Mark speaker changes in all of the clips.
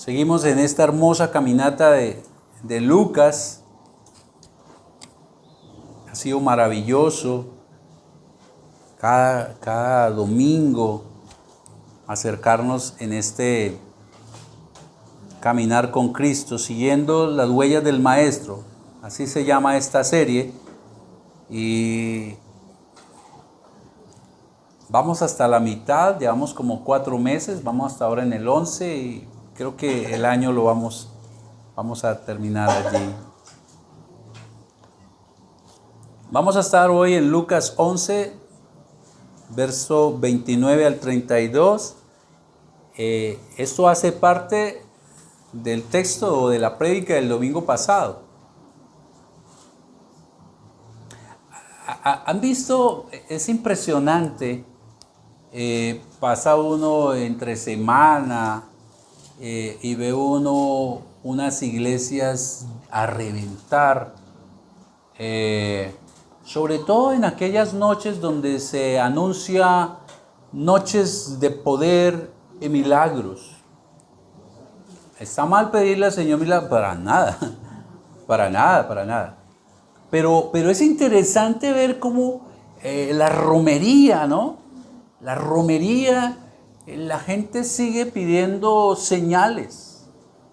Speaker 1: Seguimos en esta hermosa caminata de Lucas. Ha sido maravilloso cada domingo acercarnos en este caminar con Cristo, siguiendo las huellas del Maestro. Así se llama esta serie. Y vamos hasta la mitad, llevamos como 4 meses, vamos hasta ahora en el 11 y creo que el año lo vamos a terminar allí. Vamos a estar hoy en Lucas 11, verso 29 al 32. Esto hace parte del texto o de la prédica del domingo pasado. ¿Han visto? Es impresionante. Pasa uno entre semana y ve uno unas iglesias a reventar. Sobre todo en aquellas noches donde se anuncia noches de poder y milagros. ¿Está mal pedirle al Señor milagros? Para nada, para nada, para nada. Pero es interesante ver cómo la romería, ¿no? La romería, la gente sigue pidiendo señales.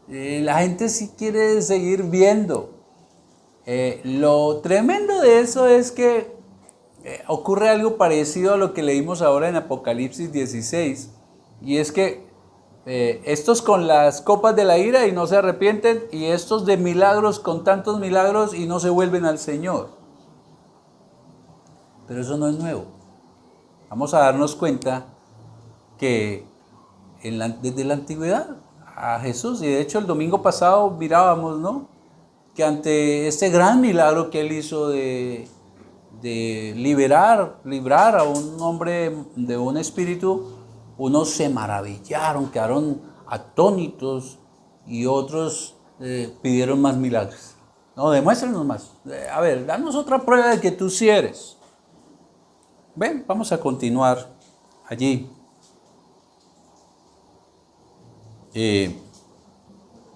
Speaker 1: La gente sí quiere seguir viendo. Lo tremendo de eso es que ocurre algo parecido a lo que leímos ahora en Apocalipsis 16. Y es que estos con las copas de la ira y no se arrepienten, y estos de milagros con tantos milagros y no se vuelven al Señor. Pero eso no es nuevo. Vamos a darnos cuenta que desde la antigüedad a Jesús, y de hecho el domingo pasado mirábamos, ¿no?, que ante este gran milagro que él hizo de librar a un hombre de un espíritu, unos se maravillaron, quedaron atónitos, y otros pidieron más milagros. No, demuéstranos más. A ver, danos otra prueba de que tú sí eres. Ven, vamos a continuar allí.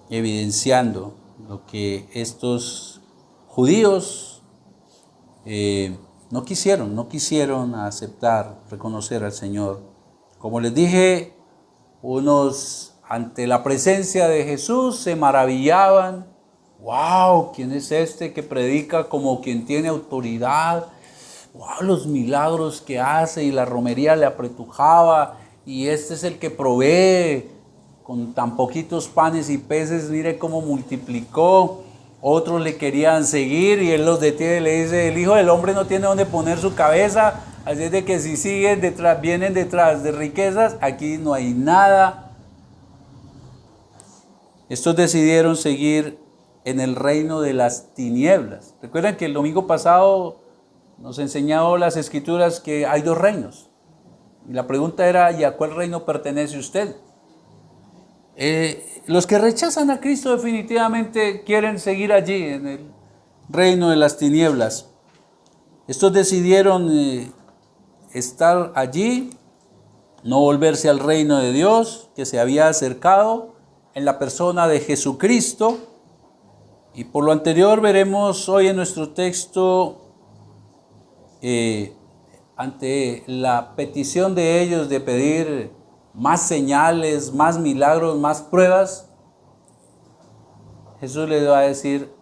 Speaker 1: Evidenciando lo que estos judíos no quisieron aceptar, reconocer al Señor. Como les dije, unos ante la presencia de Jesús se maravillaban. ¡Wow! ¿Quién es este que predica como quien tiene autoridad? ¡Wow! Los milagros que hace, y la romería le apretujaba, y este es el que provee con tan poquitos panes y peces, mire cómo multiplicó. Otros le querían seguir y él los detiene y le dice: el Hijo del Hombre no tiene donde poner su cabeza, así es de que si siguen detrás, vienen detrás de riquezas, aquí no hay nada. Estos decidieron seguir en el reino de las tinieblas. Recuerdan que el domingo pasado nos enseñó las Escrituras que hay 2 reinos. Y la pregunta era: ¿y a cuál reino pertenece usted? Los que rechazan a Cristo definitivamente quieren seguir allí, en el reino de las tinieblas. Estos decidieron estar allí, no volverse al reino de Dios que se había acercado en la persona de Jesucristo. Y por lo anterior veremos hoy en nuestro texto, ante la petición de ellos de pedir más señales, más milagros, más pruebas, Jesús les va a decir: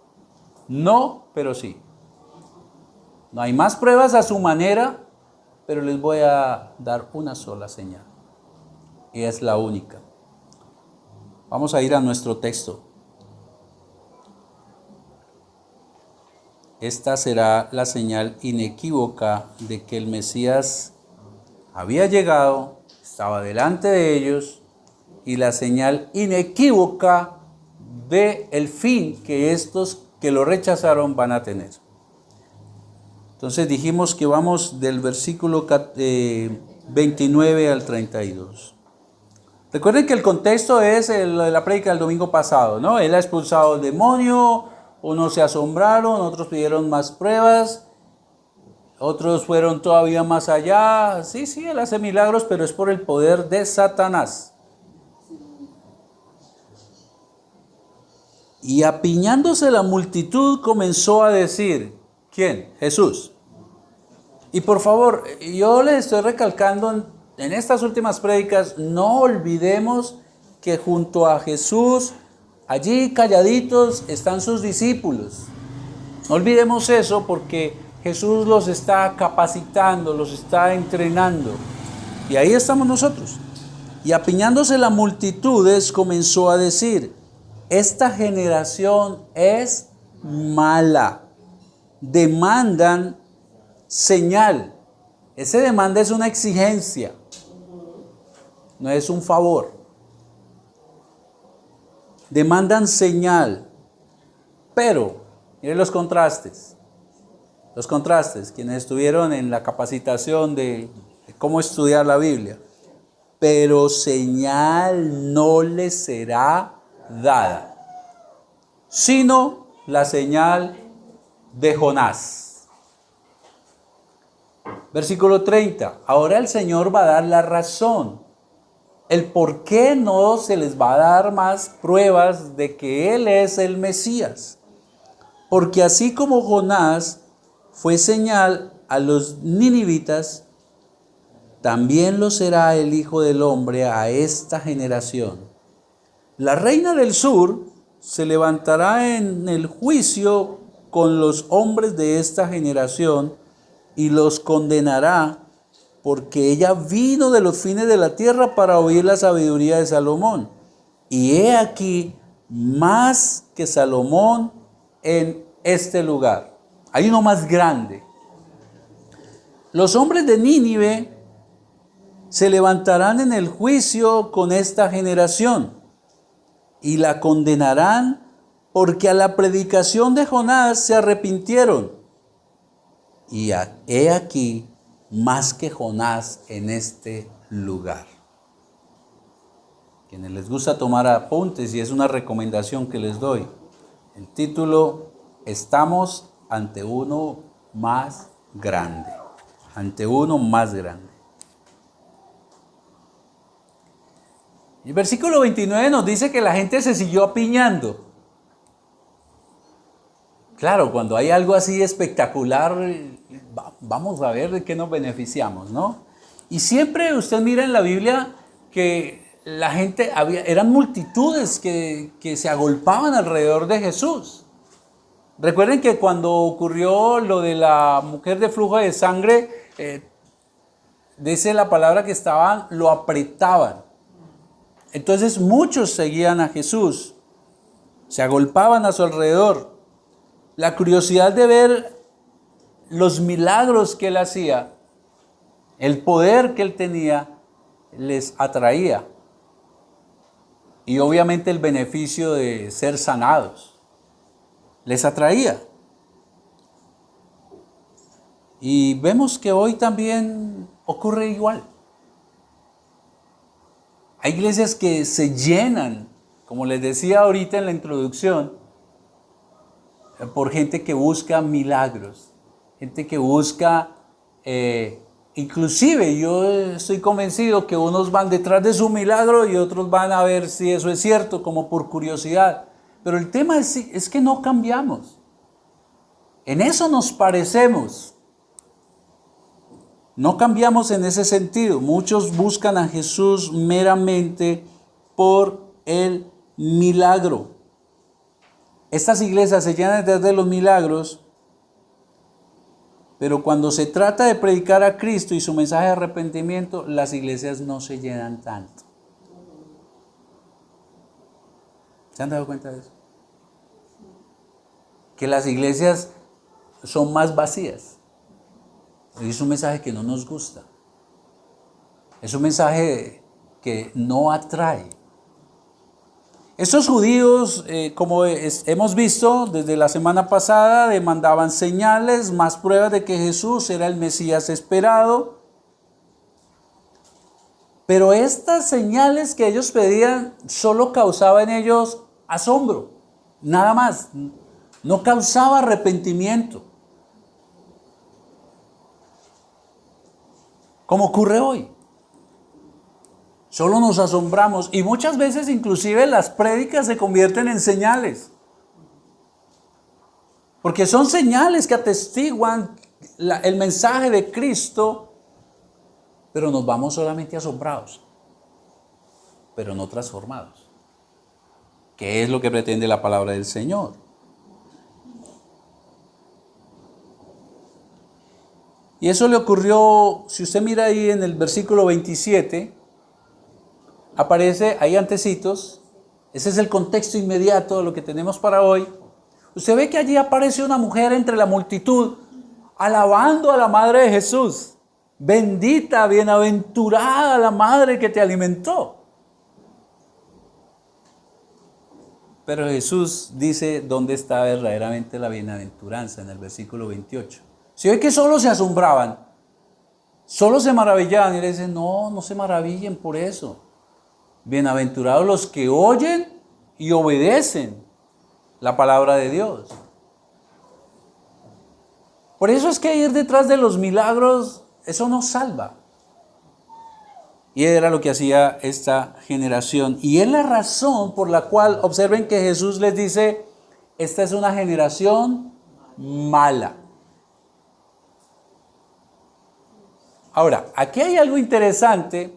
Speaker 1: no, pero sí. No hay más pruebas a su manera, pero les voy a dar una sola señal. Y es la única. Vamos a ir a nuestro texto. Esta será la señal inequívoca de que el Mesías había llegado, estaba delante de ellos, y la señal inequívoca de el fin que estos que lo rechazaron van a tener. Entonces dijimos que vamos del versículo 29 al 32. Recuerden que el contexto es la prédica del domingo pasado, ¿no? Él ha expulsado al demonio, unos se asombraron, otros pidieron más pruebas, otros fueron todavía más allá. Sí, él hace milagros, pero es por el poder de Satanás. Y apiñándose la multitud comenzó a decir, ¿quién? Jesús. Y por favor, yo les estoy recalcando en estas últimas prédicas, no olvidemos que junto a Jesús, allí calladitos, están sus discípulos. No olvidemos eso porque Jesús los está capacitando, los está entrenando. Y ahí estamos nosotros. Y apiñándose las multitudes comenzó a decir, esta generación es mala, demandan señal. Ese demanda es una exigencia, no es un favor. Demandan señal, pero miren los contrastes. Los contrastes, quienes estuvieron en la capacitación de cómo estudiar la Biblia. Pero señal no les será dada, sino la señal de Jonás. Versículo 30. Ahora el Señor va a dar la razón. El por qué no se les va a dar más pruebas de que Él es el Mesías. Porque así como Jonás fue señal a los ninivitas, también lo será el Hijo del Hombre a esta generación. La reina del sur se levantará en el juicio con los hombres de esta generación y los condenará, porque ella vino de los fines de la tierra para oír la sabiduría de Salomón. Y he aquí más que Salomón en este lugar. Hay uno más grande. Los hombres de Nínive se levantarán en el juicio con esta generación y la condenarán porque a la predicación de Jonás se arrepintieron. Y he aquí más que Jonás en este lugar. Quienes les gusta tomar apuntes, y es una recomendación que les doy, el título, estamos ante uno más grande. Ante uno más grande. El versículo 29 nos dice que la gente se siguió apiñando. Claro, cuando hay algo así espectacular, vamos a ver de qué nos beneficiamos, ¿no? Y siempre usted mira en la Biblia que la gente, eran multitudes que se agolpaban alrededor de Jesús. Recuerden que cuando ocurrió lo de la mujer de flujo de sangre, dice la palabra que lo apretaban. Entonces muchos seguían a Jesús, se agolpaban a su alrededor. La curiosidad de ver los milagros que él hacía, el poder que él tenía, les atraía. Y obviamente el beneficio de ser sanados, les atraía. Y vemos que hoy también ocurre igual. Hay iglesias que se llenan, como les decía ahorita en la introducción, por gente que busca milagros, gente que busca, inclusive yo estoy convencido que unos van detrás de su milagro y otros van a ver si eso es cierto, como por curiosidad. Pero el tema es que no cambiamos. En eso nos parecemos. No cambiamos en ese sentido. Muchos buscan a Jesús meramente por el milagro. Estas iglesias se llenan detrás de los milagros, pero cuando se trata de predicar a Cristo y su mensaje de arrepentimiento, las iglesias no se llenan tanto. ¿Se han dado cuenta de eso? Que las iglesias son más vacías. Es un mensaje que no nos gusta. Es un mensaje que no atrae. Estos judíos, como hemos visto desde la semana pasada, demandaban señales, más pruebas de que Jesús era el Mesías esperado. Pero estas señales que ellos pedían solo causaban en ellos asombro, nada más. No causaba arrepentimiento. Como ocurre hoy. Solo nos asombramos y muchas veces inclusive las prédicas se convierten en señales. Porque son señales que atestiguan el mensaje de Cristo, pero nos vamos solamente asombrados, pero no transformados. ¿Qué es lo que pretende la palabra del Señor? Y eso le ocurrió, si usted mira ahí en el versículo 27, aparece ahí antecitos, ese es el contexto inmediato de lo que tenemos para hoy. Usted ve que allí aparece una mujer entre la multitud, alabando a la madre de Jesús. Bendita, bienaventurada la madre que te alimentó. Pero Jesús dice dónde está verdaderamente la bienaventuranza en el versículo 28. Si ve que solo se asombraban, solo se maravillaban, y le dicen, no se maravillen por eso. Bienaventurados los que oyen y obedecen la palabra de Dios. Por eso es que ir detrás de los milagros, eso no salva. Y era lo que hacía esta generación. Y es la razón por la cual, observen que Jesús les dice, esta es una generación mala. Ahora, aquí hay algo interesante,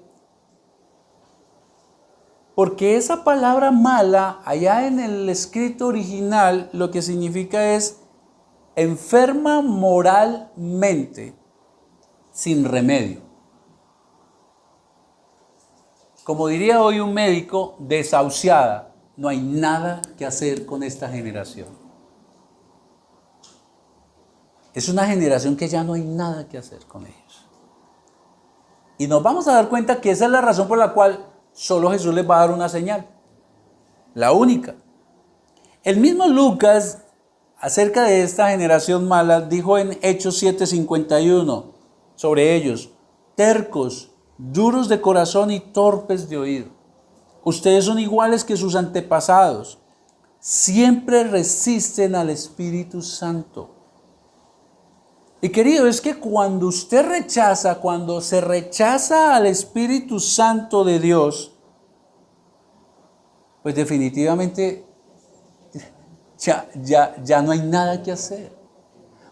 Speaker 1: porque esa palabra mala, allá en el escrito original, lo que significa es enferma moralmente, sin remedio. Como diría hoy un médico, desahuciada. No hay nada que hacer con esta generación. Es una generación que ya no hay nada que hacer con ellos. Y nos vamos a dar cuenta que esa es la razón por la cual solo Jesús les va a dar una señal. La única. El mismo Lucas, acerca de esta generación mala, dijo en Hechos 7:51 sobre ellos: tercos, duros de corazón y torpes de oído. Ustedes son iguales que sus antepasados. Siempre resisten al Espíritu Santo. Y querido, es que cuando se rechaza al Espíritu Santo de Dios, pues definitivamente ya no hay nada que hacer.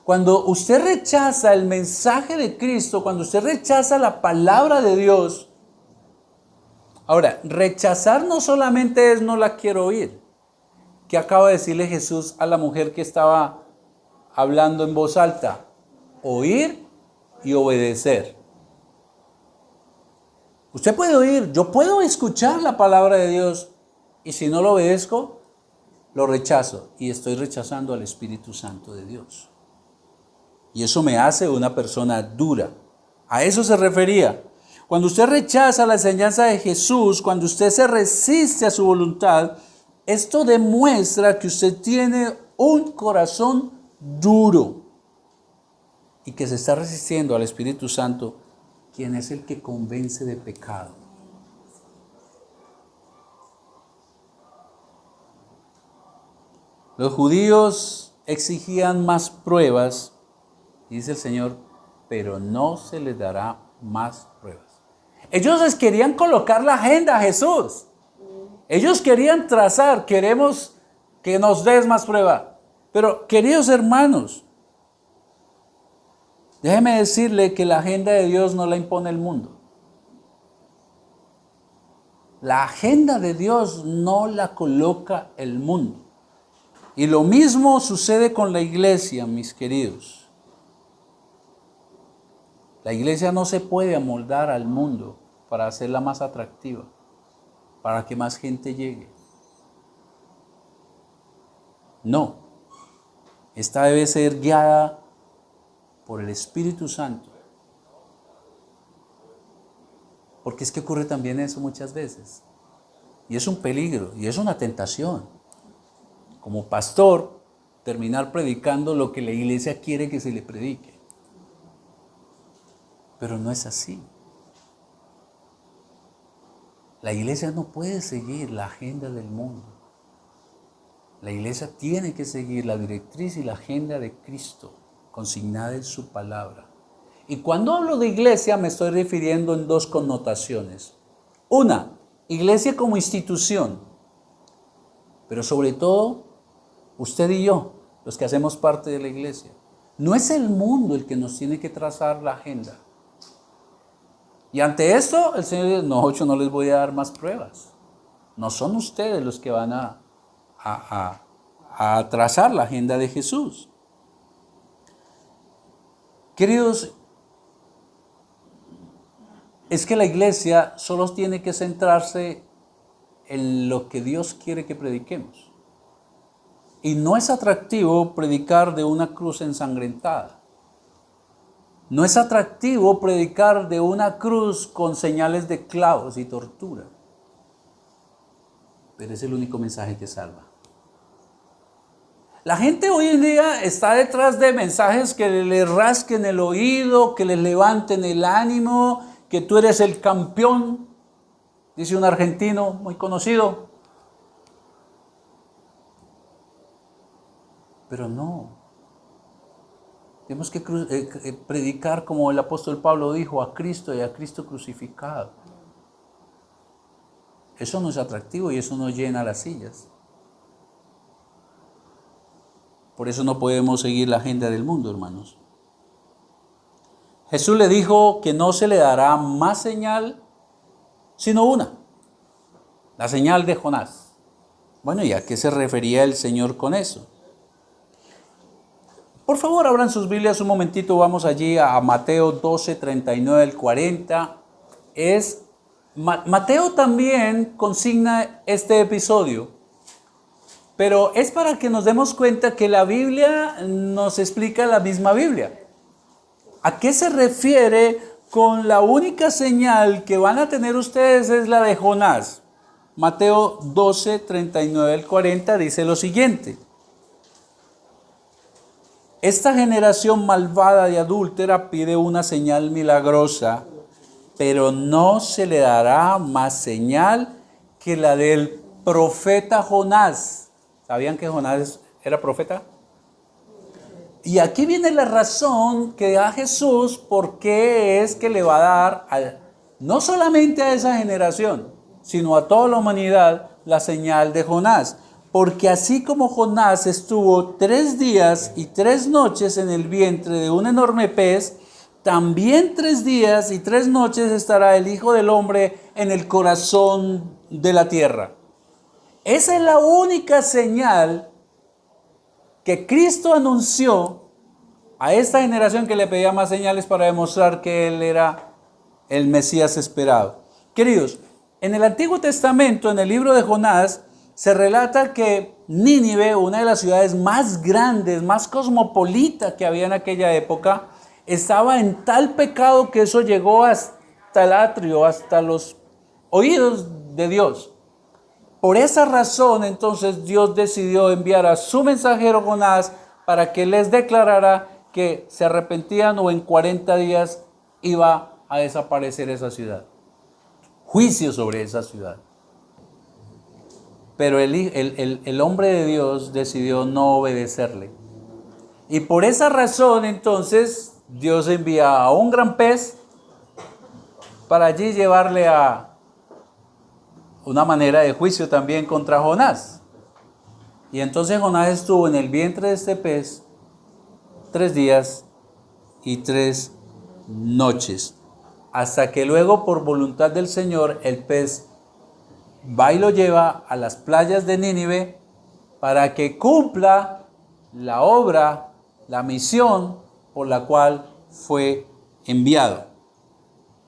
Speaker 1: Cuando usted rechaza el mensaje de Cristo, cuando usted rechaza la palabra de Dios, ahora, rechazar no solamente es no la quiero oír. ¿Qué acaba de decirle Jesús a la mujer que estaba hablando en voz alta? Oír y obedecer. Usted puede oír, yo puedo escuchar la palabra de Dios, y si no lo obedezco, lo rechazo, y estoy rechazando al Espíritu Santo de Dios. Y eso me hace una persona dura. A eso se refería. Cuando usted rechaza la enseñanza de Jesús, cuando usted se resiste a su voluntad, esto demuestra que usted tiene un corazón duro y que se está resistiendo al Espíritu Santo, quien es el que convence de pecado. Los judíos exigían más pruebas, dice el Señor, pero no se les dará más pruebas. Ellos les querían colocar la agenda a Jesús. Ellos querían trazar, queremos que nos des más prueba. Pero, queridos hermanos, déjeme decirle que la agenda de Dios no la impone el mundo. La agenda de Dios no la coloca el mundo. Y lo mismo sucede con la iglesia, mis queridos. La iglesia no se puede amoldar al mundo para hacerla más atractiva, para que más gente llegue. No. Esta debe ser guiada por el Espíritu Santo. Porque es que ocurre también eso muchas veces. Y es un peligro, y es una tentación. Como pastor, terminar predicando lo que la iglesia quiere que se le predique. Pero no es así. La iglesia no puede seguir la agenda del mundo. La iglesia tiene que seguir la directriz y la agenda de Cristo, consignada en su palabra. Y cuando hablo de iglesia me estoy refiriendo en dos connotaciones. Una, iglesia como institución, pero sobre todo usted y yo, los que hacemos parte de la iglesia. No es el mundo el que nos tiene que trazar la agenda. Y ante esto, el Señor dice, no, yo no les voy a dar más pruebas. No son ustedes los que van a trazar la agenda de Jesús. Queridos, es que la iglesia solo tiene que centrarse en lo que Dios quiere que prediquemos. Y no es atractivo predicar de una cruz ensangrentada. No es atractivo predicar de una cruz con señales de clavos y tortura. Pero es el único mensaje que salva. La gente hoy en día está detrás de mensajes que le rasquen el oído, que le levanten el ánimo, que tú eres el campeón, dice un argentino muy conocido. Pero no. Tenemos que predicar como el apóstol Pablo dijo, a Cristo y a Cristo crucificado. Eso no es atractivo y eso no llena las sillas. Por eso no podemos seguir la agenda del mundo, hermanos. Jesús le dijo que no se le dará más señal, sino una. La señal de Jonás. Bueno, ¿y a qué se refería el Señor con eso? Por favor, abran sus Biblias un momentito, vamos allí a Mateo 12, 39 al 40. Mateo también consigna este episodio, pero es para que nos demos cuenta que la Biblia nos explica la misma Biblia. ¿A qué se refiere con la única señal que van a tener ustedes es la de Jonás? Mateo 12, 39 al 40 dice lo siguiente. Esta generación malvada y adúltera pide una señal milagrosa, pero no se le dará más señal que la del profeta Jonás. ¿Sabían que Jonás era profeta? Y aquí viene la razón que da Jesús por qué es que le va a dar no solamente a esa generación, sino a toda la humanidad la señal de Jonás. Porque así como Jonás estuvo 3 días y 3 noches en el vientre de un enorme pez, también 3 días y 3 noches estará el Hijo del Hombre en el corazón de la tierra. Esa es la única señal que Cristo anunció a esta generación que le pedía más señales para demostrar que Él era el Mesías esperado. Queridos, en el Antiguo Testamento, en el libro de Jonás, se relata que Nínive, una de las ciudades más grandes, más cosmopolita que había en aquella época, estaba en tal pecado que eso llegó hasta el atrio, hasta los oídos de Dios. Por esa razón, entonces, Dios decidió enviar a su mensajero Jonás para que les declarara que se arrepentían o en 40 días iba a desaparecer esa ciudad. Juicio sobre esa ciudad. Pero el hombre de Dios decidió no obedecerle. Y por esa razón, entonces, Dios envía a un gran pez para allí llevarle a una manera de juicio también contra Jonás. Y entonces Jonás estuvo en el vientre de este pez 3 días y 3 noches. Hasta que luego, por voluntad del Señor, el pez va y lo lleva a las playas de Nínive para que cumpla la obra, la misión por la cual fue enviado.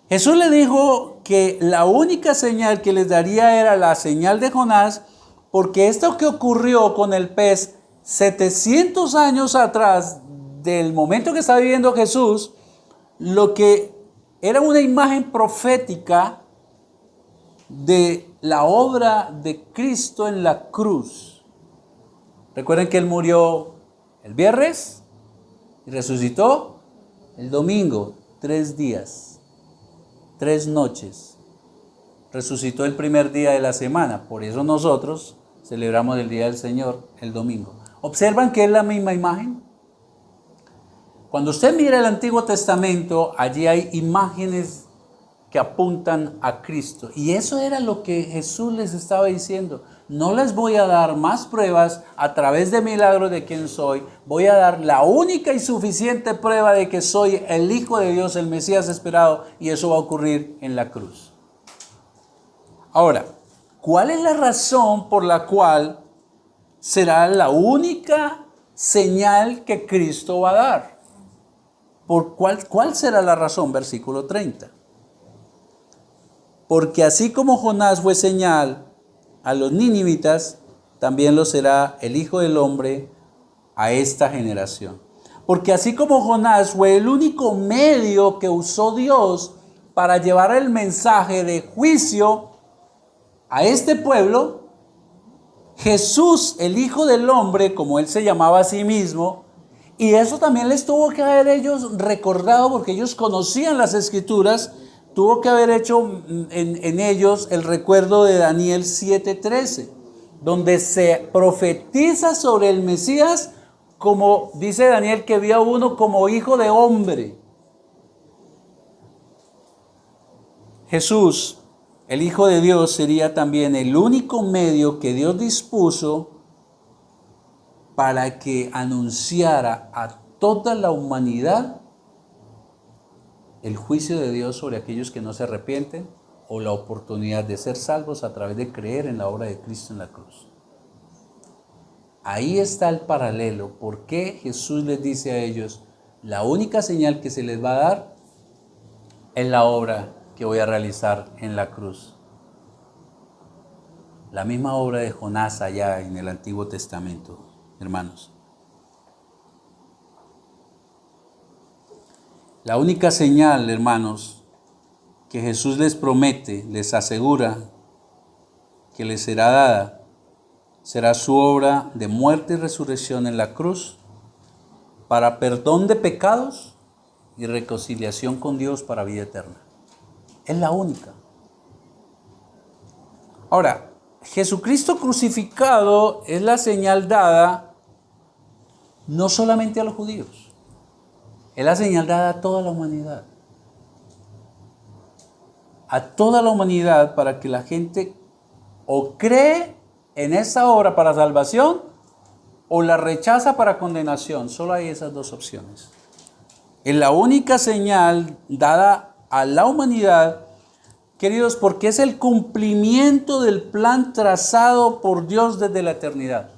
Speaker 1: Jesús le dijo que la única señal que les daría era la señal de Jonás, porque esto que ocurrió con el pez 700 años atrás del momento que estaba viviendo Jesús, lo que era una imagen profética de la obra de Cristo en la cruz. Recuerden que Él murió el viernes y resucitó el domingo, 3 días, 3 noches. Resucitó el primer día de la semana, por eso nosotros celebramos el Día del Señor el domingo. ¿Observan que es la misma imagen? Cuando usted mira el Antiguo Testamento, allí hay imágenes que apuntan a Cristo. Y eso era lo que Jesús les estaba diciendo. No les voy a dar más pruebas a través de milagros de quién soy. Voy a dar la única y suficiente prueba de que soy el Hijo de Dios, el Mesías esperado, y eso va a ocurrir en la cruz. Ahora, ¿cuál es la razón por la cual será la única señal que Cristo va a dar? ¿Cuál será la razón? Versículo 30. Porque así como Jonás fue señal a los ninivitas, también lo será el Hijo del Hombre a esta generación. Porque así como Jonás fue el único medio que usó Dios para llevar el mensaje de juicio a este pueblo, Jesús, el Hijo del Hombre, como él se llamaba a sí mismo, y eso también les tuvo que haber ellos recordado porque ellos conocían las Escrituras, tuvo que haber hecho en ellos el recuerdo de Daniel 7:13, donde se profetiza sobre el Mesías, como dice Daniel, que vio a uno como hijo de hombre. Jesús, el Hijo de Dios, sería también el único medio que Dios dispuso para que anunciara a toda la humanidad el juicio de Dios sobre aquellos que no se arrepienten o la oportunidad de ser salvos a través de creer en la obra de Cristo en la cruz. Ahí está el paralelo. ¿Por qué Jesús les dice a ellos, la única señal que se les va a dar es la obra que voy a realizar en la cruz? La misma obra de Jonás allá en el Antiguo Testamento, hermanos. La única señal, hermanos, que Jesús les promete, les asegura que les será dada, será su obra de muerte y resurrección en la cruz para perdón de pecados y reconciliación con Dios para vida eterna. Es la única. Ahora, Jesucristo crucificado es la señal dada no solamente a los judíos. Es la señal dada a toda la humanidad. A toda la humanidad, para que la gente o cree en esa obra para salvación o la rechaza para condenación. Solo hay esas dos opciones. Es la única señal dada a la humanidad, queridos, porque es el cumplimiento del plan trazado por Dios desde la eternidad.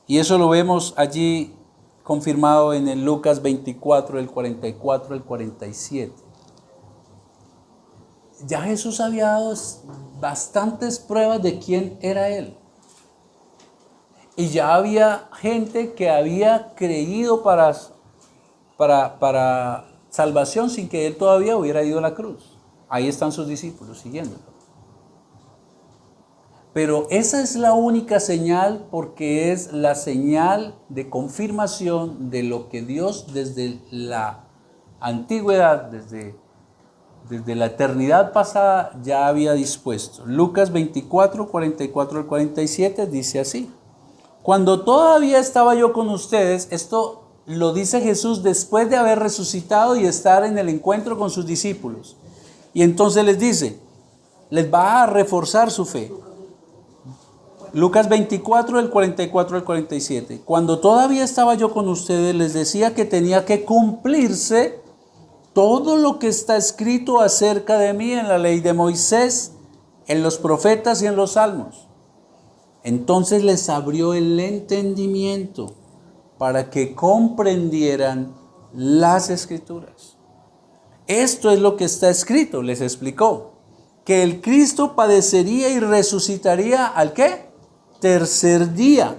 Speaker 1: Y eso lo vemos allí confirmado en el Lucas 24, el 44, el 47. Ya Jesús había dado bastantes pruebas de quién era Él. Y ya había gente que había creído para salvación sin que Él todavía hubiera ido a la cruz. Ahí están sus discípulos siguiéndolo. Pero esa es la única señal, porque es la señal de confirmación de lo que Dios desde la antigüedad, desde la eternidad pasada, ya había dispuesto. Lucas 24, 44 al 47 dice así: cuando todavía estaba yo con ustedes, esto lo dice Jesús después de haber resucitado y estar en el encuentro con sus discípulos. Y entonces les dice, les va a reforzar su fe. Lucas 24, del 44 al 47. Cuando todavía estaba yo con ustedes, les decía que tenía que cumplirse todo lo que está escrito acerca de mí en la ley de Moisés, en los profetas y en los salmos. Entonces les abrió el entendimiento para que comprendieran las Escrituras. Esto es lo que está escrito, les explicó, que el Cristo padecería y resucitaría ¿al qué? Tercer día,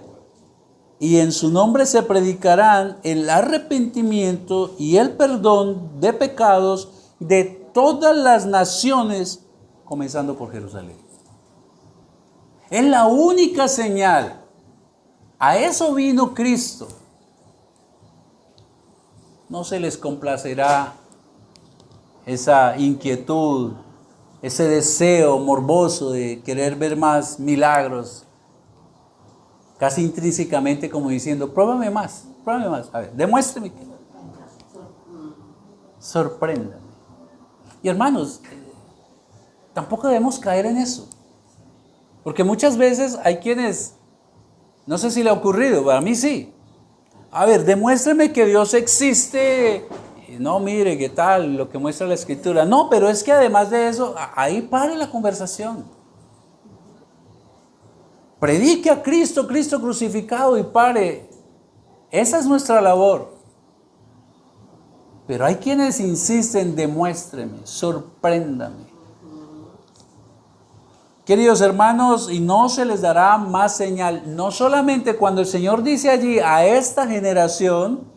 Speaker 1: y en su nombre se predicarán el arrepentimiento y el perdón de pecados de todas las naciones, comenzando por Jerusalén. Es la única señal. A eso vino Cristo. No se les complacerá esa inquietud, ese deseo morboso de querer ver más milagros, casi intrínsecamente como diciendo, pruébame más, a ver, demuéstrame. sorpréndame. Y hermanos, tampoco debemos caer en eso. Porque muchas veces hay quienes, no sé si le ha ocurrido, a mí sí. A ver, demuéstreme que Dios existe. No, mire, ¿qué tal? Lo que muestra la Escritura. No, pero es que además de eso, ahí pare la conversación. Predique a Cristo, Cristo crucificado y pare. Esa es nuestra labor. Pero hay quienes insisten, demuéstreme, sorpréndame. Queridos hermanos, y no se les dará más señal. No solamente cuando el Señor dice allí a esta generación,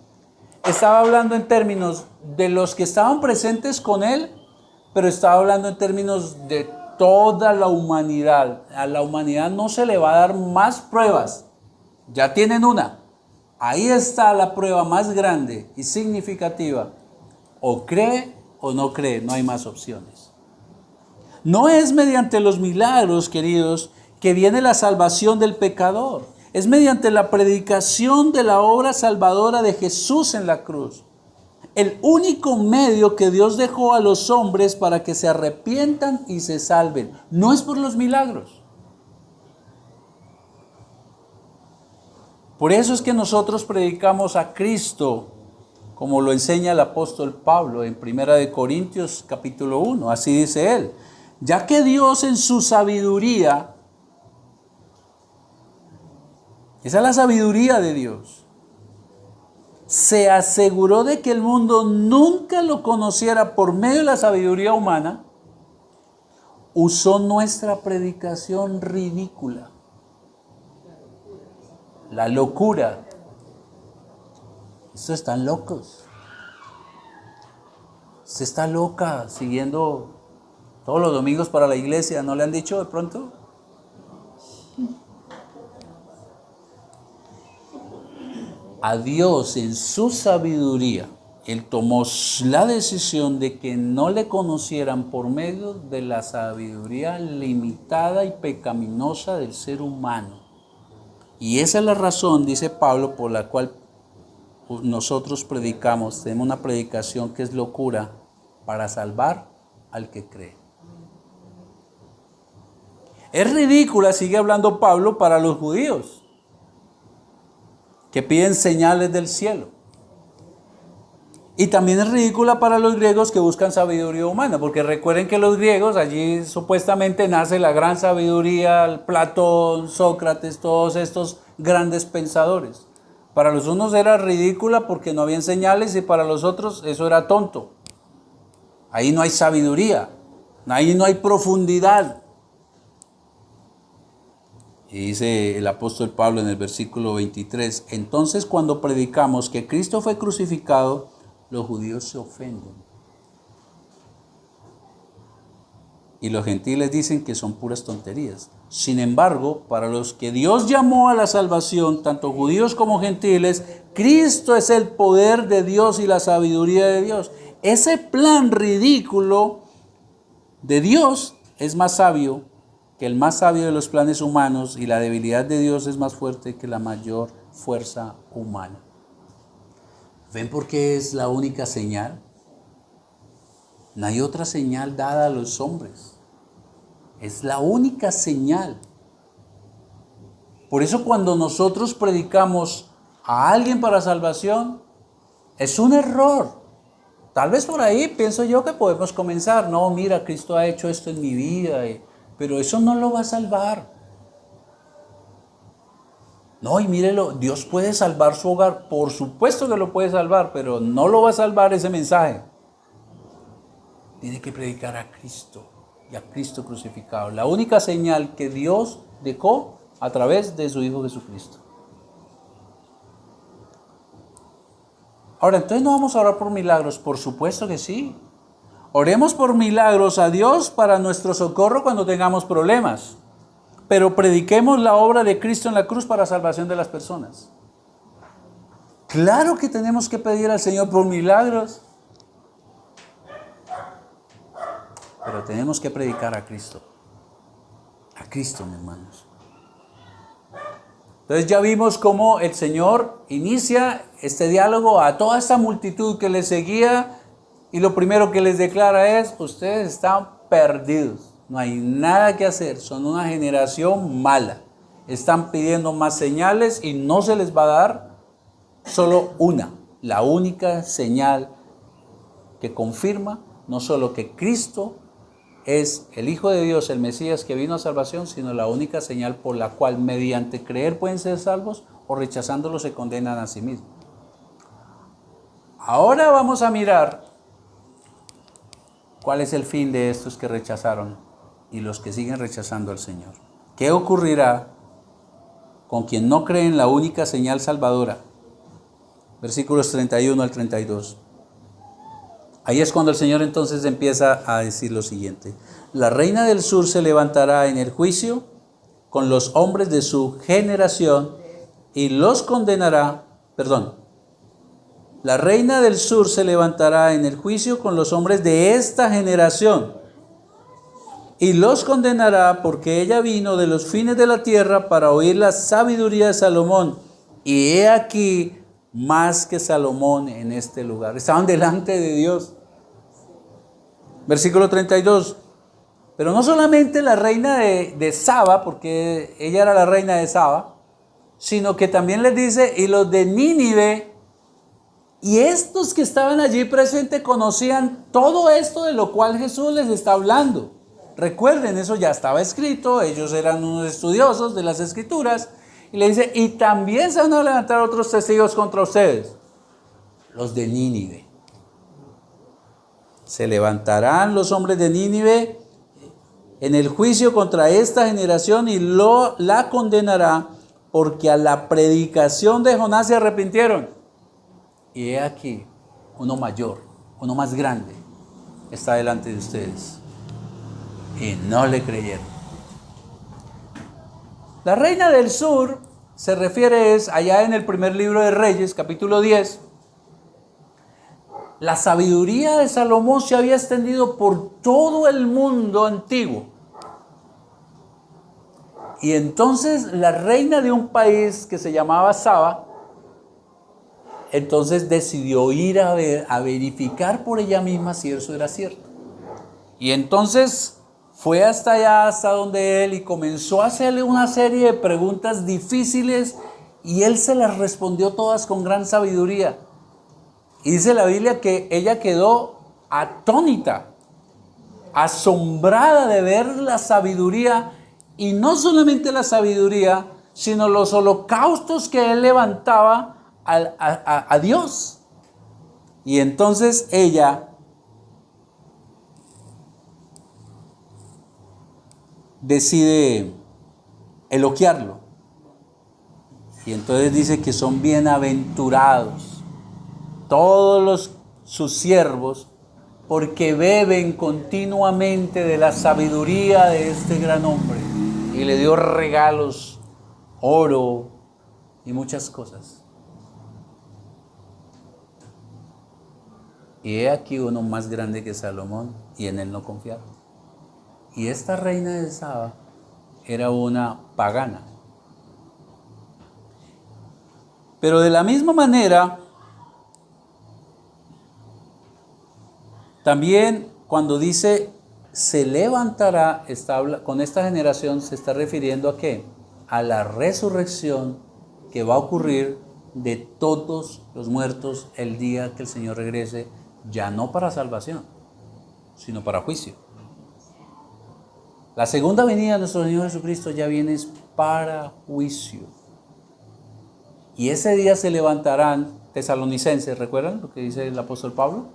Speaker 1: estaba hablando en términos de los que estaban presentes con Él, pero estaba hablando en términos de toda la humanidad. A la humanidad no se le va a dar más pruebas. Ya tienen una. Ahí está la prueba más grande y significativa. O cree o no cree, no hay más opciones. No es mediante los milagros, queridos, que viene la salvación del pecador. Es mediante la predicación de la obra salvadora de Jesús en la cruz. El único medio que Dios dejó a los hombres para que se arrepientan y se salven. No es por los milagros. Por eso es que nosotros predicamos a Cristo, como lo enseña el apóstol Pablo en 1 Corintios capítulo 1. Así dice él. Ya que Dios en su sabiduría, esa es la sabiduría de Dios, se aseguró de que el mundo nunca lo conociera por medio de la sabiduría humana, usó nuestra predicación ridícula, la locura. Estos están locos. Usted está loca siguiendo todos los domingos para la iglesia, ¿no le han dicho de pronto? A Dios en su sabiduría, Él tomó la decisión de que no le conocieran por medio de la sabiduría limitada y pecaminosa del ser humano. Y esa es la razón, dice Pablo, por la cual nosotros predicamos, tenemos una predicación que es locura para salvar al que cree. Es ridícula, sigue hablando Pablo, para los judíos, que piden señales del cielo. Y también es ridícula para los griegos que buscan sabiduría humana, porque recuerden que los griegos, allí supuestamente nace la gran sabiduría, Platón, Sócrates, todos estos grandes pensadores. Para los unos era ridícula porque no habían señales y para los otros eso era tonto. Ahí no hay sabiduría, ahí no hay profundidad. Y dice el apóstol Pablo en el versículo 23, entonces cuando predicamos que Cristo fue crucificado, los judíos se ofenden. Y los gentiles dicen que son puras tonterías. Sin embargo, para los que Dios llamó a la salvación, tanto judíos como gentiles, Cristo es el poder de Dios y la sabiduría de Dios. Ese plan ridículo de Dios es más sabio que el más sabio de los planes humanos, y la debilidad de Dios es más fuerte que la mayor fuerza humana. ¿Ven por qué es la única señal? No hay otra señal dada a los hombres. Es la única señal. Por eso cuando nosotros predicamos a alguien para salvación, es un error. Tal vez por ahí pienso yo que podemos comenzar. No, mira, Cristo ha hecho esto en mi vida, pero eso no lo va a salvar. No, y mírelo, Dios puede salvar su hogar. Por supuesto que lo puede salvar, pero no lo va a salvar ese mensaje. Tiene que predicar a Cristo y a Cristo crucificado. La única señal que Dios dejó a través de su Hijo Jesucristo. Ahora, entonces no vamos a orar por milagros. Por supuesto que sí. Oremos por milagros a Dios para nuestro socorro cuando tengamos problemas. Pero prediquemos la obra de Cristo en la cruz para salvación de las personas. Claro que tenemos que pedir al Señor por milagros. Pero tenemos que predicar a Cristo. A Cristo, mis hermanos. Entonces ya vimos cómo el Señor inicia este diálogo a toda esta multitud que le seguía Y lo primero que les declara es, ustedes están perdidos, no hay nada que hacer, son una generación mala. Están pidiendo más señales y no se les va a dar solo una, la única señal que confirma no solo que Cristo es el Hijo de Dios, el Mesías que vino a salvación, sino la única señal por la cual mediante creer pueden ser salvos o rechazándolo se condenan a sí mismos. Ahora vamos a mirar cuál es el fin de estos que rechazaron y los que siguen rechazando al Señor. ¿Qué ocurrirá con quien no cree en la única señal salvadora? Versículos 31 al 32. Ahí es cuando el Señor entonces empieza a decir lo siguiente. La reina del sur se levantará en el juicio con los hombres de su generación y los condenará, la reina del sur se levantará en el juicio con los hombres de esta generación y los condenará porque ella vino de los fines de la tierra para oír la sabiduría de Salomón. Y he aquí más que Salomón en este lugar. Estaban delante de Dios. Versículo 32. Pero no solamente la reina de Saba, porque ella era la reina de Saba, sino que también les dice, y los de Nínive, y estos que estaban allí presentes conocían todo esto de lo cual Jesús les está hablando. Recuerden, eso ya estaba escrito, ellos eran unos estudiosos de las Escrituras, y le dice, y también se van a levantar otros testigos contra ustedes, los de Nínive. Se levantarán los hombres de Nínive en el juicio contra esta generación y la condenará, porque a la predicación de Jonás se arrepintieron. Y he aquí, uno mayor, uno más grande, está delante de ustedes. Y no le creyeron. La reina del sur se refiere allá en el primer libro de Reyes, capítulo 10. La sabiduría de Salomón se había extendido por todo el mundo antiguo. Y entonces la reina de un país que se llamaba Saba, entonces decidió ir a verificar por ella misma si eso era cierto. Y entonces fue hasta allá, hasta donde él, y comenzó a hacerle una serie de preguntas difíciles, y él se las respondió todas con gran sabiduría. Y dice la Biblia que ella quedó atónita, asombrada de ver la sabiduría, y no solamente la sabiduría, sino los holocaustos que él levantaba a Dios. Y entonces ella decide elogiarlo. Y entonces dice que son bienaventurados todos sus siervos, porque beben continuamente de la sabiduría de este gran hombre. Y le dio regalos, oro y muchas cosas. Y he aquí uno más grande que Salomón, y en él no confiaron. Y esta reina de Saba era una pagana. Pero de la misma manera, también cuando dice se levantará, con esta generación se está refiriendo a ¿qué? A la resurrección que va a ocurrir de todos los muertos el día que el Señor regrese, ya no para salvación, sino para juicio. La segunda venida de nuestro Señor Jesucristo ya viene para juicio. Y ese día se levantarán tesalonicenses, ¿recuerdan lo que dice el apóstol Pablo?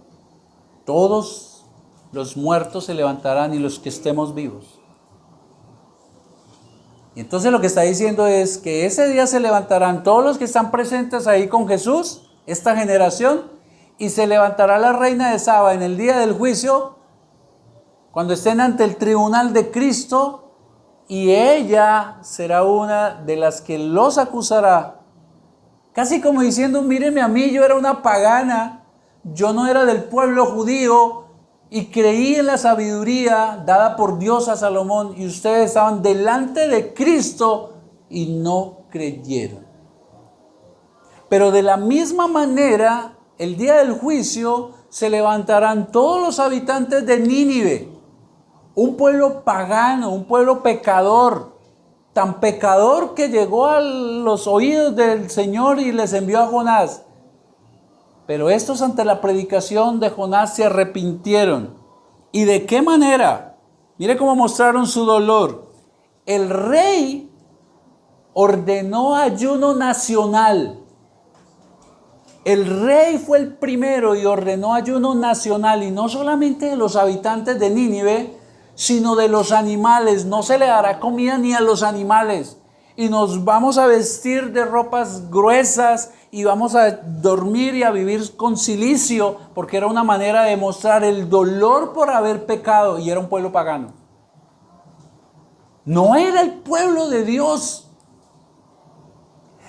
Speaker 1: Todos los muertos se levantarán y los que estemos vivos. Y entonces lo que está diciendo es que ese día se levantarán todos los que están presentes ahí con Jesús, esta generación, y se levantará la reina de Saba en el día del juicio, cuando estén ante el tribunal de Cristo, y ella será una de las que los acusará. Casi como diciendo, míreme a mí, yo era una pagana, yo no era del pueblo judío y creí en la sabiduría dada por Dios a Salomón, y ustedes estaban delante de Cristo y no creyeron. Pero de la misma manera, el día del juicio se levantarán todos los habitantes de Nínive, un pueblo pagano, un pueblo pecador, tan pecador que llegó a los oídos del Señor y les envió a Jonás. Pero estos ante la predicación de Jonás se arrepintieron. ¿Y de qué manera? Mire cómo mostraron su dolor. El rey ordenó ayuno nacional. El rey fue el primero y ordenó ayuno nacional, y no solamente de los habitantes de Nínive, sino de los animales. No se le dará comida ni a los animales. Y nos vamos a vestir de ropas gruesas y vamos a dormir y a vivir con cilicio, porque era una manera de mostrar el dolor por haber pecado, y era un pueblo pagano. No era el pueblo de Dios.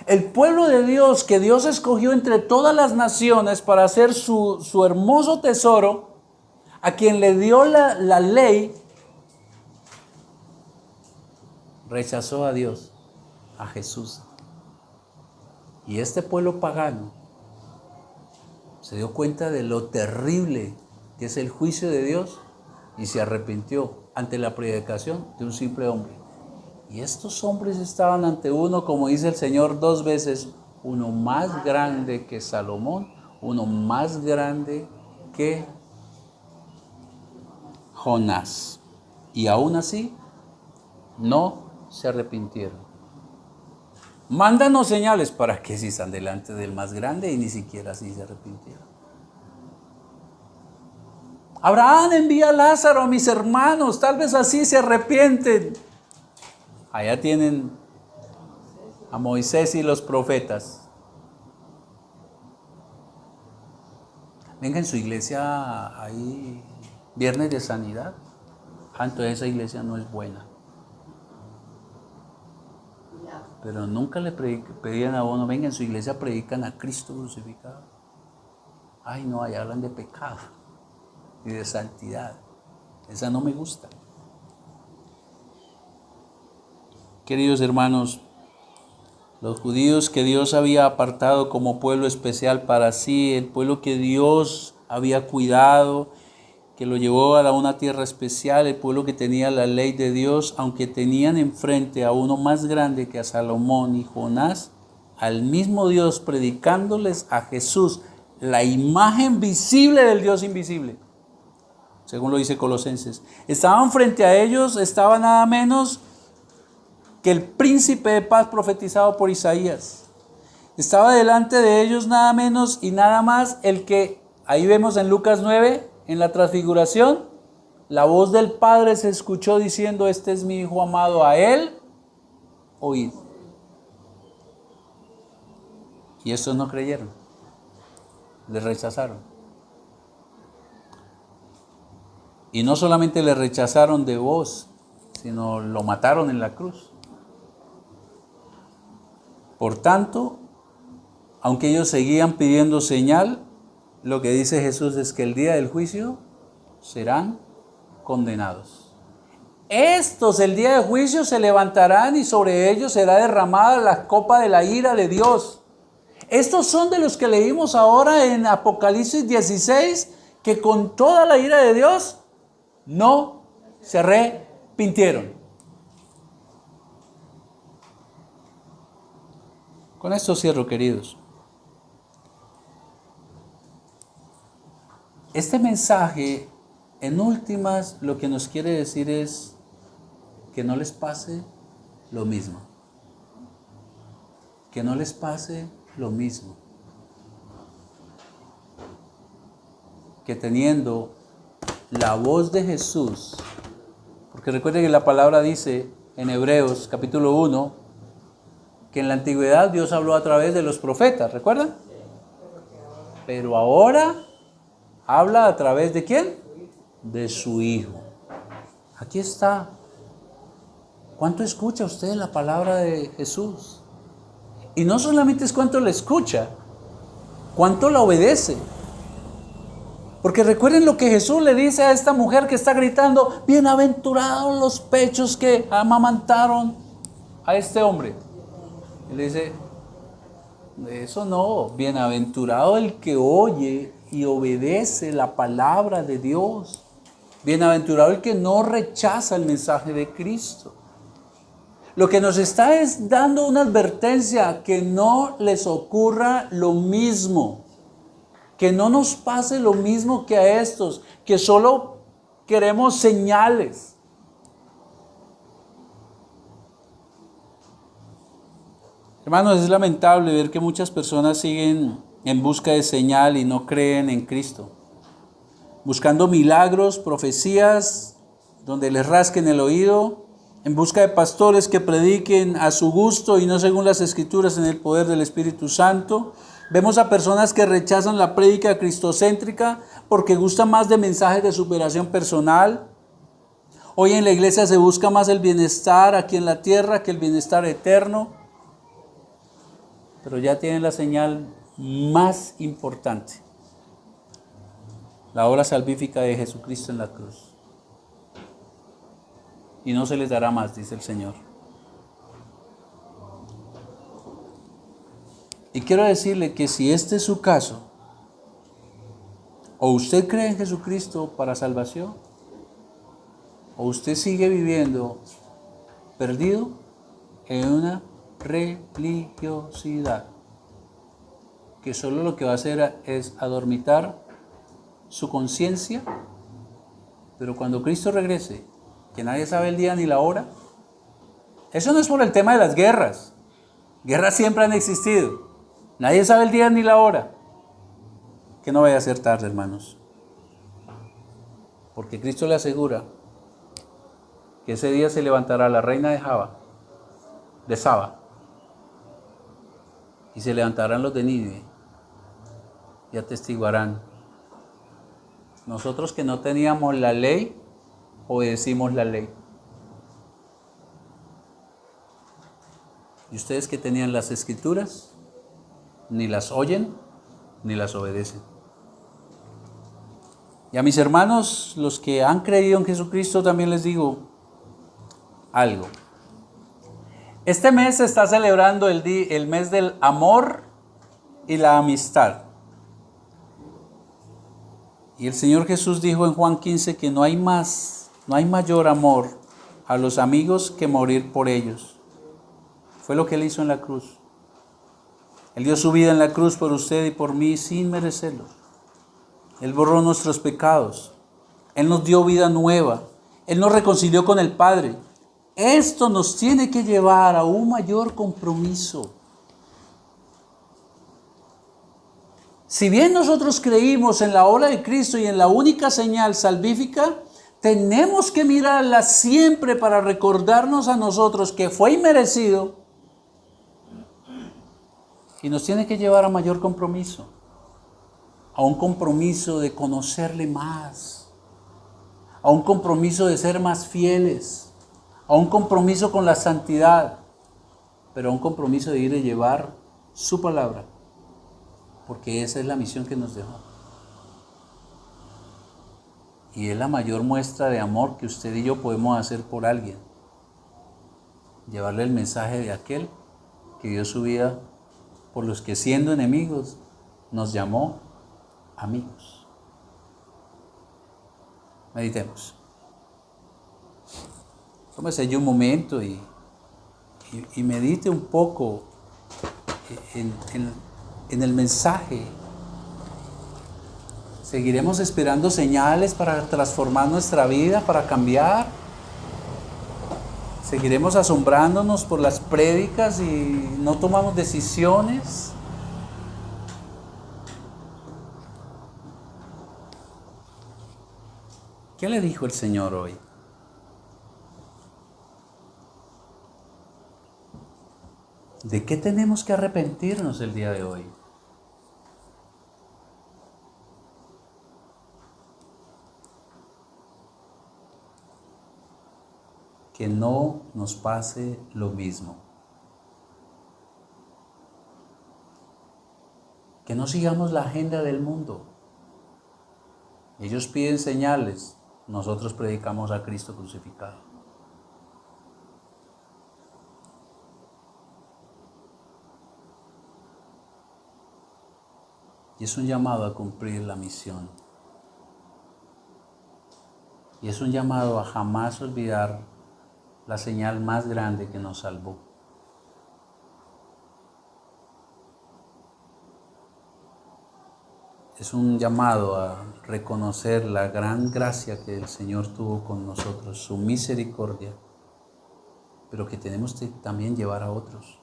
Speaker 1: El pueblo de Dios que Dios escogió entre todas las naciones para hacer su hermoso tesoro, a quien le dio la ley, rechazó a Dios, a Jesús. Y este pueblo pagano se dio cuenta de lo terrible que es el juicio de Dios y se arrepintió ante la predicación de un simple hombre. Y estos hombres estaban ante uno, como dice el Señor 2 veces, uno más grande que Salomón, uno más grande que Jonás. Y aún así, no se arrepintieron. Mándanos señales. ¿Para qué si están delante del más grande y ni siquiera así se arrepintieron? Abraham, envía a Lázaro a mis hermanos, tal vez así se arrepienten. Allá tienen a Moisés y los profetas. Venga, en su iglesia hay viernes de sanidad. Entonces esa iglesia no es buena. Pero nunca le pedían a uno, venga, en su iglesia predican a Cristo crucificado. Ay, no, allá hablan de pecado y de santidad. Esa no me gusta. Queridos hermanos, los judíos que Dios había apartado como pueblo especial para sí, el pueblo que Dios había cuidado, que lo llevó a una tierra especial, el pueblo que tenía la ley de Dios, aunque tenían enfrente a uno más grande que a Salomón y Jonás, al mismo Dios predicándoles a Jesús, la imagen visible del Dios invisible, según lo dice Colosenses. Estaban frente a ellos, estaba nada menos que el príncipe de paz profetizado por Isaías. Estaba delante de ellos nada menos y nada más el que, ahí vemos en Lucas 9, en la transfiguración, la voz del Padre se escuchó diciendo, este es mi Hijo amado, a él oíd. Y estos no creyeron, le rechazaron. Y no solamente le rechazaron de voz, sino lo mataron en la cruz. Por tanto, aunque ellos seguían pidiendo señal, lo que dice Jesús es que el día del juicio serán condenados. Estos, el día del juicio, se levantarán y sobre ellos será derramada la copa de la ira de Dios. Estos son de los que leímos ahora en Apocalipsis 16, que con toda la ira de Dios no se arrepintieron. Con esto cierro, queridos. Este mensaje, en últimas, lo que nos quiere decir es que no les pase lo mismo. Que no les pase lo mismo. Que teniendo la voz de Jesús, porque recuerden que la palabra dice en Hebreos capítulo 1, que en la antigüedad Dios habló a través de los profetas, ¿recuerdan? Pero ahora habla a través de ¿quién? De su Hijo. Aquí está. ¿Cuánto escucha usted la palabra de Jesús? Y no solamente es cuánto la escucha, cuánto la obedece. Porque recuerden lo que Jesús le dice a esta mujer que está gritando, bienaventurados los pechos que amamantaron a este hombre. Él dice, eso no, bienaventurado el que oye y obedece la palabra de Dios. Bienaventurado el que no rechaza el mensaje de Cristo. Lo que nos está es dando una advertencia, que no les ocurra lo mismo, que no nos pase lo mismo que a estos, que solo queremos señales. Hermanos, es lamentable ver que muchas personas siguen en busca de señal y no creen en Cristo, buscando milagros, profecías, donde les rasquen el oído, en busca de pastores que prediquen a su gusto y no según las Escrituras en el poder del Espíritu Santo. Vemos a personas que rechazan la prédica cristocéntrica porque gustan más de mensajes de superación personal. Hoy en la iglesia se busca más el bienestar aquí en la tierra que el bienestar eterno. Pero ya tienen la señal más importante: la obra salvífica de Jesucristo en la cruz. Y no se les dará más, dice el Señor. Y quiero decirle que si este es su caso, o usted cree en Jesucristo para salvación, o usted sigue viviendo perdido en una religiosidad que solo lo que va a hacer es adormitar su conciencia, pero cuando Cristo regrese, que nadie sabe el día ni la hora. Eso no es por el tema de las guerras. Guerras siempre han existido. Nadie sabe el día ni la hora. Que no vaya a ser tarde, hermanos. Porque Cristo le asegura que ese día se levantará la reina de Saba, y se levantarán los de Nínive y atestiguarán: nosotros que no teníamos la ley, obedecimos la ley. Y ustedes que tenían las Escrituras, ni las oyen, ni las obedecen. Y a mis hermanos, los que han creído en Jesucristo, también les digo algo. Este mes se está celebrando el mes del amor y la amistad. Y el Señor Jesús dijo en Juan 15 que no hay mayor amor a los amigos que morir por ellos. Fue lo que Él hizo en la cruz. Él dio su vida en la cruz por usted y por mí sin merecerlo. Él borró nuestros pecados. Él nos dio vida nueva. Él nos reconcilió con el Padre. Esto nos tiene que llevar a un mayor compromiso. Si bien nosotros creímos en la obra de Cristo y en la única señal salvífica, tenemos que mirarla siempre para recordarnos a nosotros que fue inmerecido y nos tiene que llevar a mayor compromiso, a un compromiso de conocerle más, a un compromiso de ser más fieles, a un compromiso con la santidad, pero a un compromiso de ir a llevar su palabra, porque esa es la misión que nos dejó. Y es la mayor muestra de amor que usted y yo podemos hacer por alguien: llevarle el mensaje de aquel que dio su vida por los que, siendo enemigos, nos llamó amigos. Meditemos. Tómese allí un momento y medite un poco en el mensaje. ¿Seguiremos esperando señales para transformar nuestra vida, para cambiar? ¿Seguiremos asombrándonos por las prédicas y no tomamos decisiones? ¿Qué le dijo el Señor hoy? ¿De qué tenemos que arrepentirnos el día de hoy? Que no nos pase lo mismo. Que no sigamos la agenda del mundo. Ellos piden señales, nosotros predicamos a Cristo crucificado. Y es un llamado a cumplir la misión. Y es un llamado a jamás olvidar la señal más grande que nos salvó. Es un llamado a reconocer la gran gracia que el Señor tuvo con nosotros, su misericordia, pero que tenemos que también llevar a otros.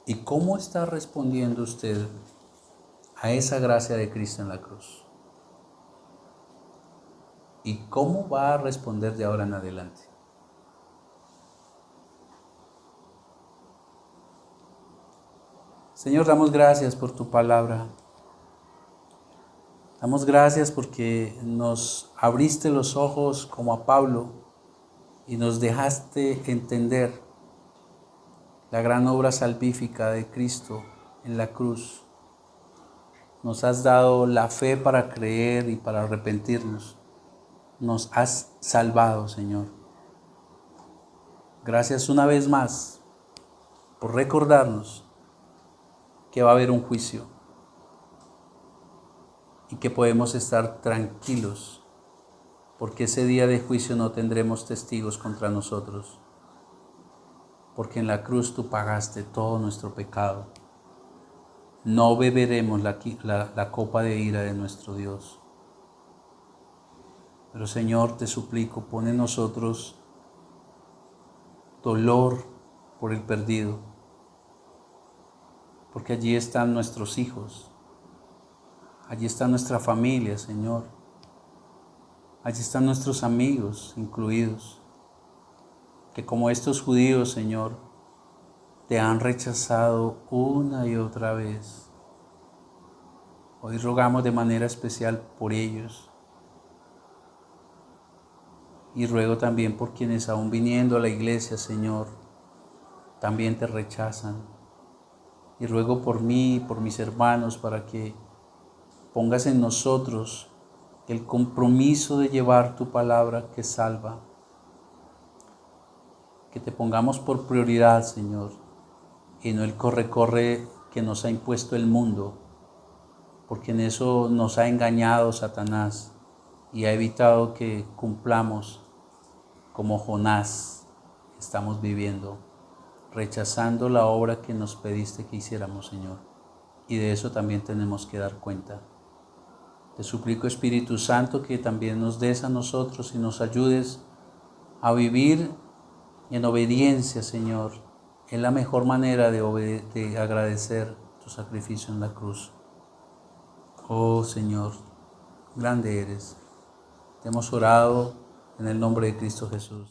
Speaker 1: ¿Y cómo está respondiendo usted a esa gracia de Cristo en la cruz? ¿Y cómo va a responder de ahora en adelante? Señor, damos gracias por tu palabra. Damos gracias porque nos abriste los ojos como a Pablo y nos dejaste entender la gran obra salvífica de Cristo en la cruz. Nos has dado la fe para creer y para arrepentirnos. Nos has salvado, Señor. Gracias una vez más por recordarnos que va a haber un juicio y que podemos estar tranquilos porque ese día de juicio no tendremos testigos contra nosotros, porque en la cruz tú pagaste todo nuestro pecado. No beberemos la copa de ira de nuestro Dios. Pero Señor, te suplico, pon en nosotros dolor por el perdido, porque allí están nuestros hijos, allí está nuestra familia, Señor, allí están nuestros amigos incluidos, que como estos judíos, Señor, te han rechazado una y otra vez. Hoy rogamos de manera especial por ellos y ruego también por quienes aún viniendo a la iglesia, Señor, también te rechazan. Y ruego por mí y por mis hermanos para que pongas en nosotros el compromiso de llevar tu palabra que salva. Que te pongamos por prioridad, Señor, y no el corre-corre que nos ha impuesto el mundo, porque en eso nos ha engañado Satanás y ha evitado que cumplamos como Jonás estamos viviendo, rechazando la obra que nos pediste que hiciéramos, Señor. Y de eso también tenemos que dar cuenta. Te suplico, Espíritu Santo, que también nos des a nosotros y nos ayudes a vivir en obediencia, Señor. Es la mejor manera de agradecer tu sacrificio en la cruz. Oh Señor, grande eres. Te hemos orado en el nombre de Cristo Jesús.